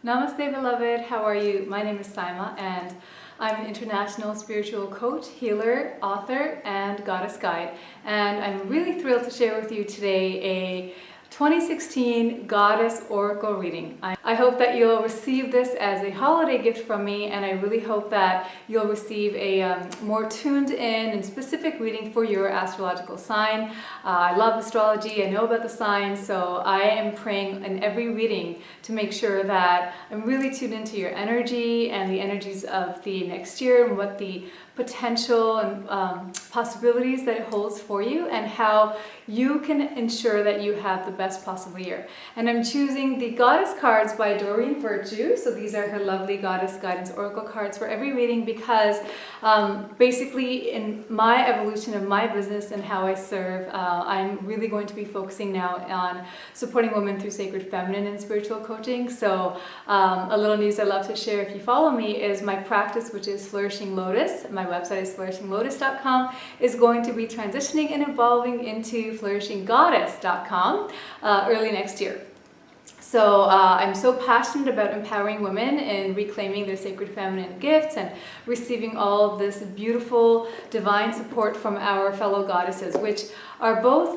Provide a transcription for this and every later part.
Namaste, beloved. How are you? My name is Syma, and I'm an international spiritual coach, healer, author, and goddess guide. And I'm really thrilled to share with you today a 2016 Goddess Oracle reading. I hope that you'll receive this as a holiday gift from me, and I really hope that you'll receive a more tuned in and specific reading for your astrological sign. I love astrology, I know about the signs, so I am praying in every reading to make sure that I'm really tuned into your energy and the energies of the next year and what the potential and possibilities that it holds for you and how you can ensure that you have the best possible year. And I'm choosing the Goddess cards by Doreen Virtue. So these are her lovely Goddess Guidance Oracle cards for every reading because basically in my evolution of my business and how I serve, I'm really going to be focusing now on supporting women through sacred feminine and spiritual coaching. So a little news I love to share if you follow me is my practice, which is Flourishing Lotus. My website is flourishinglotus.com, is going to be transitioning and evolving into flourishinggoddess.com early next year. So I'm so passionate about empowering women and reclaiming their sacred feminine gifts and receiving all of this beautiful divine support from our fellow goddesses, which are both,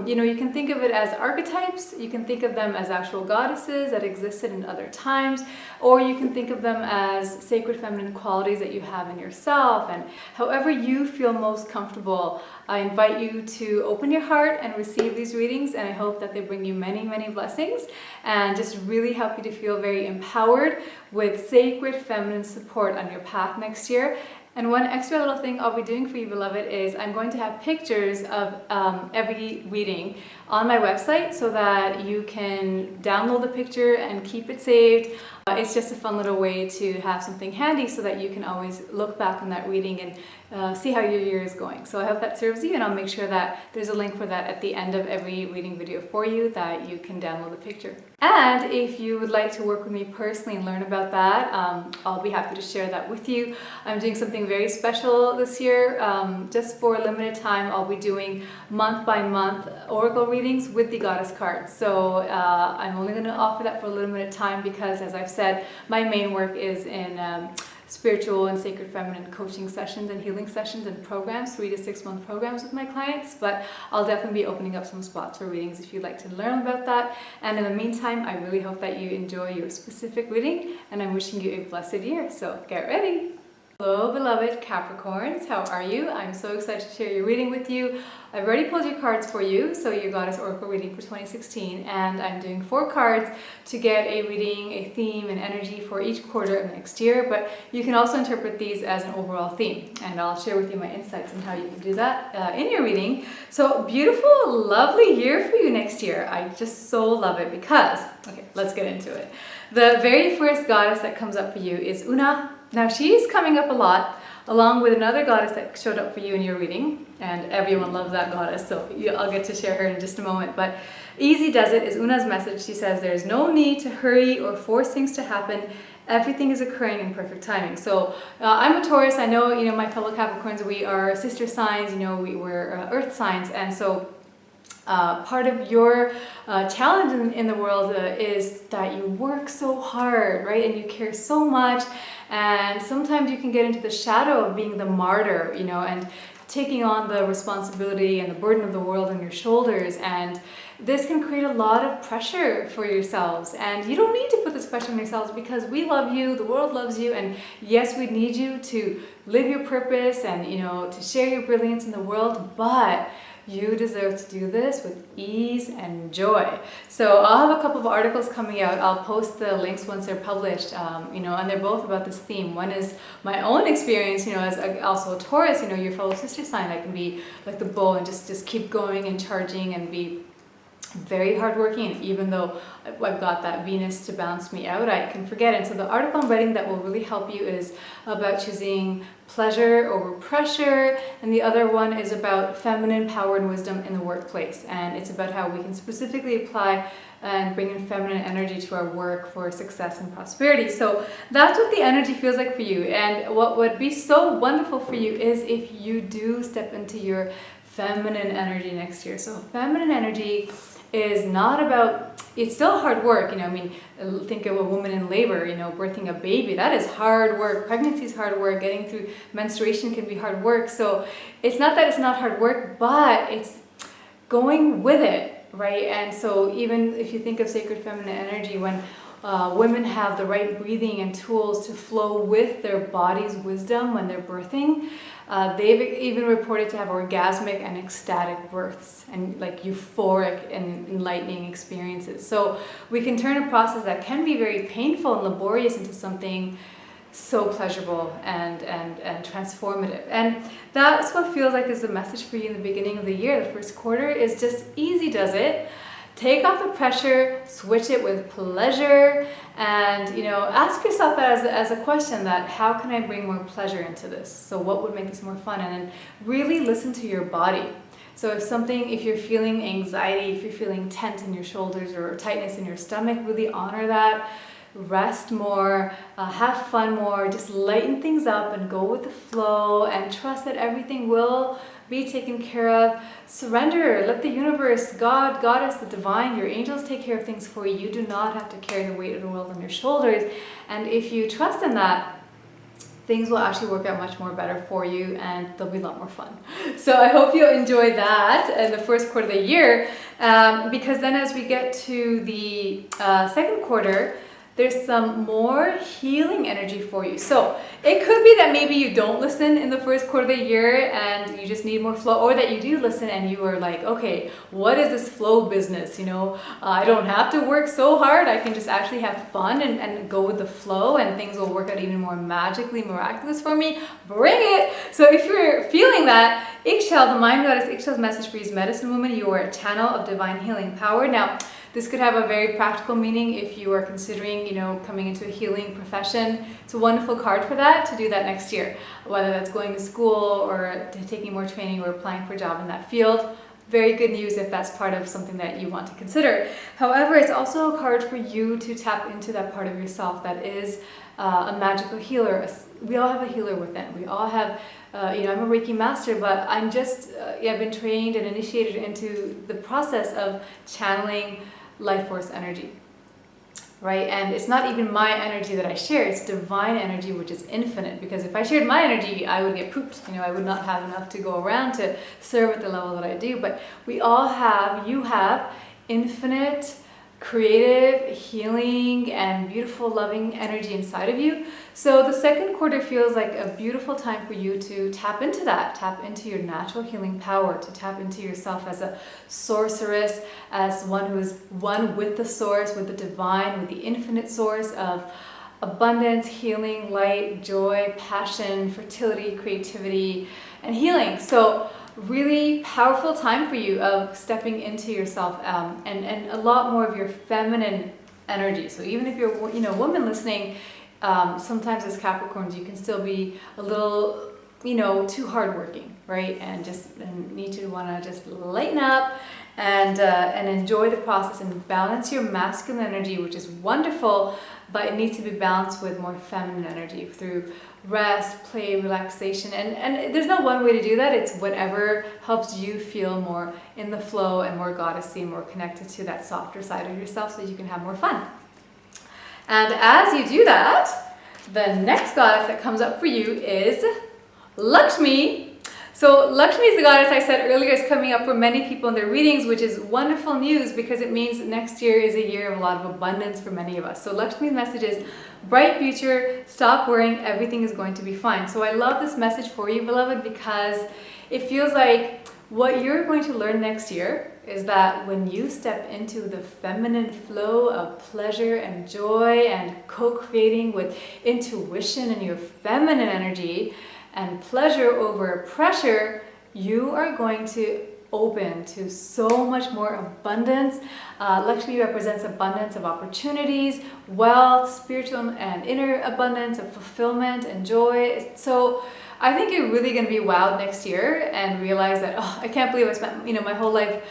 you can think of it as archetypes, you can think of them as actual goddesses that existed in other times, or you can think of them as sacred feminine qualities that you have in yourself. And however you feel most comfortable, I invite you to open your heart and receive these readings, and I hope that they bring you many, many blessings and just really help you to feel very empowered with sacred feminine support on your path next year. And one extra little thing I'll be doing for you, beloved, is I'm going to have pictures of every reading on my website so that you can download the picture and keep it saved. It's just a fun little way to have something handy so that you can always look back on that reading and see how your year is going. So I hope that serves you, and I'll make sure that there's a link for that at the end of every reading video for you that you can download the picture. And if you would like to work with me personally and learn about that, I'll be happy to share that with you. I'm doing something very special this year. Just for a limited time, I'll be doing month by month oracle readings with the goddess cards. So I'm only going to offer that for a limited time because, as I've said, my main work is in spiritual and sacred feminine coaching sessions and healing sessions and programs, 3 to 6 month programs with my clients. But I'll definitely be opening up some spots for readings if you'd like to learn about that. And in the meantime, I really hope that you enjoy your specific reading, and I'm wishing you a blessed year. So get ready. Hello, beloved Capricorns. How are you? I'm so excited to share your reading with you. I've already pulled your cards for you, so your Goddess Oracle reading for 2016, and I'm doing 4 cards to get a reading, a theme, and energy for each quarter of next year, but you can also interpret these as an overall theme, and I'll share with you my insights on how you can do that in your reading. So beautiful, lovely year for you next year. I just so love it because, okay, let's get into it. The very first goddess that comes up for you is Una. Now she's coming up a lot, along with another goddess that showed up for you in your reading, and everyone loves that goddess, so I'll get to share her in just a moment. But Easy Does It is Una's message. She says there's no need to hurry or force things to happen. Everything is occurring in perfect timing. So I'm a Taurus. I know, my fellow Capricorns, we are sister signs, we're earth signs, and so part of your challenge in the world is that you work so hard, right? And you care so much, and sometimes you can get into the shadow of being the martyr, and taking on the responsibility and the burden of the world on your shoulders, and this can create a lot of pressure for yourselves. And you don't need to put this pressure on yourselves because we love you, the world loves you, and yes, we need you to live your purpose and to share your brilliance in the world, but you deserve to do this with ease and joy. So I'll have a couple of articles coming out. I'll post the links once they're published, and they're both about this theme. One is my own experience, as also a Taurus, your fellow sister sign. I can be like the bull and just keep going and charging and be very hardworking, and even though I've got that Venus to bounce me out, I can forget. And so the article I'm writing that will really help you is about choosing pleasure over pressure, and the other one is about feminine power and wisdom in the workplace, and it's about how we can specifically apply and bring in feminine energy to our work for success and prosperity. So that's what the energy feels like for you, and what would be so wonderful for you is if you do step into your feminine energy next year. So feminine energy is not about it's still hard work, you know. I mean, think of a woman in labor, you know, birthing a baby. That is hard work. Pregnancy is hard work. Getting through menstruation can be hard work. So it's not that it's not hard work, but it's going with it, right? And so even if you think of sacred feminine energy, when women have the right breathing and tools to flow with their body's wisdom when they're birthing, they've even reported to have orgasmic and ecstatic births and like euphoric and enlightening experiences. So we can turn a process that can be very painful and laborious into something so pleasurable and transformative. And that's what feels like is the message for you in the beginning of the year. The first quarter is just easy does it. Take off the pressure, switch it with pleasure, and, you know, ask yourself that as a question, that how can I bring more pleasure into this? So what would make this more fun? And then really listen to your body. So if you're feeling anxiety, if you're feeling tense in your shoulders or tightness in your stomach, really honor that. Rest more, have fun more, just lighten things up and go with the flow and trust that everything will be taken care of. Surrender, let the universe, God, Goddess, the divine, your angels take care of things for you. You do not have to carry the weight of the world on your shoulders. And if you trust in that, things will actually work out much more better for you and they'll be a lot more fun. So I hope you enjoy that in the first quarter of the year, because then as we get to the second quarter, there's some more healing energy for you. So it could be that maybe you don't listen in the first quarter of the year and you just need more flow, or that you do listen and you are like, okay, what is this flow business? You know, I don't have to work so hard. I can just actually have fun and go with the flow, and things will work out even more magically miraculous for me. Bring it. So if you're feeling that, Ixchel, the mind goddess, Ixchel's message for you is medicine woman. You are a channel of divine healing power. Now, this could have a very practical meaning if you are considering, you know, coming into a healing profession. It's a wonderful card for that, to do that next year, whether that's going to school or taking more training or applying for a job in that field. Very good news if that's part of something that you want to consider. However, it's also a card for you to tap into that part of yourself that is a magical healer. We all have a healer within. We all have, you know, I'm a Reiki master, but I'm just, I've been trained and initiated into the process of channeling life force energy, right? And it's not even my energy that I share, it's divine energy, which is infinite, because if I shared my energy, I would get pooped, you know, I would not have enough to go around to serve at the level that I do. But we all have, you have infinite creative, healing, and beautiful, loving energy inside of you. So the second quarter feels like a beautiful time for you to tap into that, tap into your natural healing power, to tap into yourself as a sorceress, as one who is one with the source, with the divine, with the infinite source of abundance, healing, light, joy, passion, fertility, creativity, and healing. So really powerful time for you of stepping into yourself, and a lot more of your feminine energy. So even if you're, you know, woman listening, sometimes as Capricorns you can still be a little, you know, too hardworking, right? And need to want to just lighten up and enjoy the process and balance your masculine energy, which is wonderful, but it needs to be balanced with more feminine energy through rest, play, relaxation, and there's no one way to do that. It's whatever helps you feel more in the flow and more goddessy, more connected to that softer side of yourself, so you can have more fun. And as you do that, the next goddess that comes up for you is Lakshmi. So Lakshmi is the goddess I said earlier is coming up for many people in their readings, which is wonderful news because it means next year is a year of a lot of abundance for many of us. So Lakshmi's message is bright future, stop worrying, everything is going to be fine. So I love this message for you, beloved, because it feels like what you're going to learn next year is that when you step into the feminine flow of pleasure and joy and co-creating with intuition and your feminine energy, and pleasure over pressure, you are going to open to so much more abundance. Lakshmi represents abundance of opportunities, wealth, spiritual and inner abundance of fulfillment and joy. So I think you're really going to be wowed next year and realize that, oh, I can't believe I spent, you know, my whole life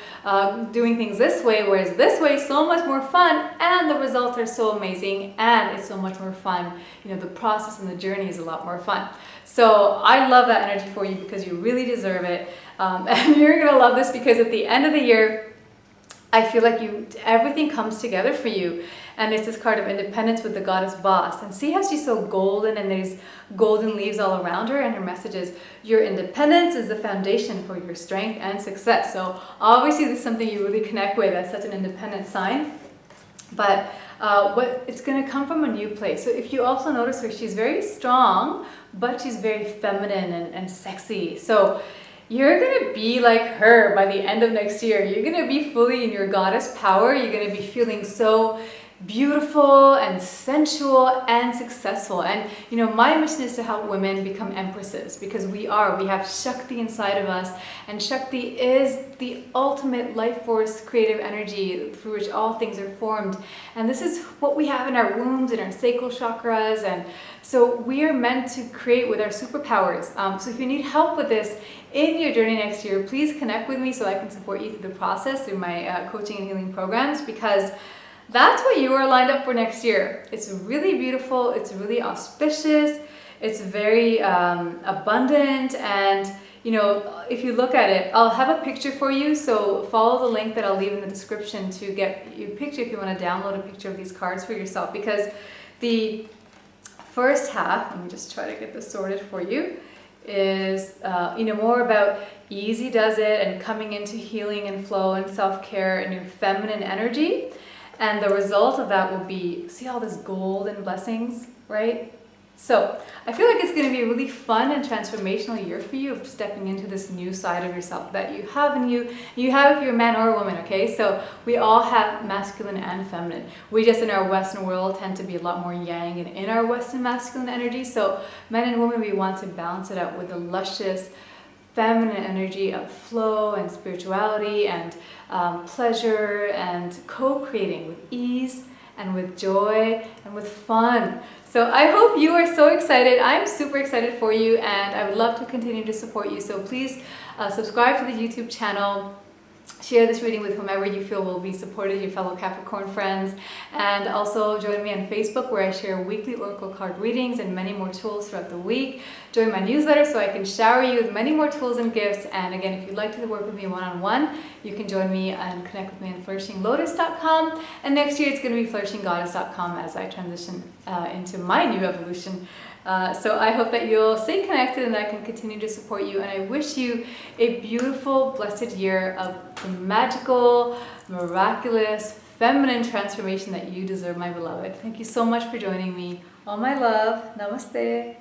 doing things this way, whereas this way is so much more fun and the results are so amazing and it's so much more fun. You know, the process and the journey is a lot more fun. So I love that energy for you because you really deserve it. And you're going to love this because at the end of the year, I feel like everything comes together for you. And it's this card of independence with the goddess boss. And see how she's so golden and there's golden leaves all around her, and her message is your independence is the foundation for your strength and success. So obviously this is something you really connect with as such an independent sign. But it's going to come from a new place. So if you also notice her, she's very strong, but she's very feminine and sexy. So you're going to be like her by the end of next year. You're going to be fully in your goddess power. You're going to be feeling so beautiful and sensual and successful. And you know, my mission is to help women become empresses, because we have Shakti inside of us, and Shakti is the ultimate life force, creative energy through which all things are formed. And this is what we have in our wombs and our sacral chakras, and so we are meant to create with our superpowers. So if you need help with this in your journey next year, please connect with me so I can support you through the process through my coaching and healing programs, because that's what you are lined up for next year. It's really beautiful, it's really auspicious, it's very abundant, and you know, if you look at it, I'll have a picture for you, so follow the link that I'll leave in the description to get you a picture if you want to download a picture of these cards for yourself, because the first half, let me just try to get this sorted for you, is you know, more about easy does it and coming into healing and flow and self-care and your feminine energy. And the result of that will be, see all this gold and blessings, right? So I feel like it's going to be a really fun and transformational year for you of stepping into this new side of yourself that you have in you. You have if you're a man or a woman, okay? So we all have masculine and feminine. We just in our Western world tend to be a lot more yang and in our Western masculine energy. So men and women, we want to balance it out with a luscious feminine energy of flow and spirituality and pleasure and co-creating with ease and with joy and with fun. So I hope you are so excited. I'm super excited for you, and I would love to continue to support you. So please subscribe to the YouTube channel. Share this reading with whomever you feel will be supported, your fellow Capricorn friends. And also join me on Facebook, where I share weekly oracle card readings and many more tools throughout the week. Join my newsletter so I can shower you with many more tools and gifts. And again, if you'd like to work with me one-on-one, you can join me and connect with me on flourishinglotus.com. And next year it's going to be flourishinggoddess.com as I transition into my new evolution. So I hope that you'll stay connected and that I can continue to support you. And I wish you a beautiful, blessed year of the magical, miraculous, feminine transformation that you deserve, my beloved. Thank you so much for joining me. All my love. Namaste.